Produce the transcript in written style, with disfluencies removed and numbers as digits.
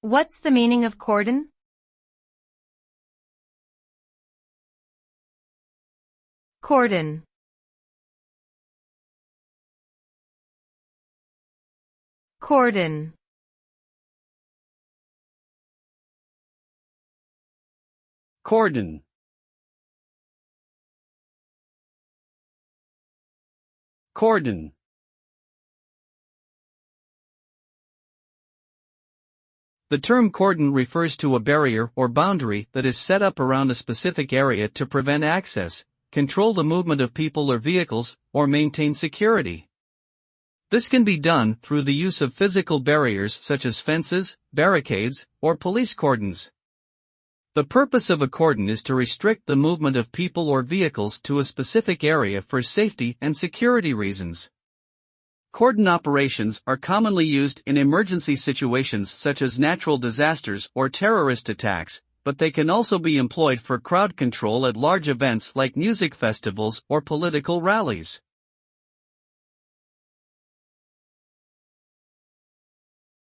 What's the meaning of cordon? Cordon. Cordon. Cordon. Cordon. The term cordon refers to a barrier or boundary that is set up around a specific area to prevent access, control the movement of people or vehicles, or maintain security. This can be done through the use of physical barriers such as fences, barricades, or police cordons. The purpose of a cordon is to restrict the movement of people or vehicles to a specific area for safety and security reasons. Cordon operations are commonly used in emergency situations such as natural disasters or terrorist attacks, but they can also be employed for crowd control at large events like music festivals or political rallies.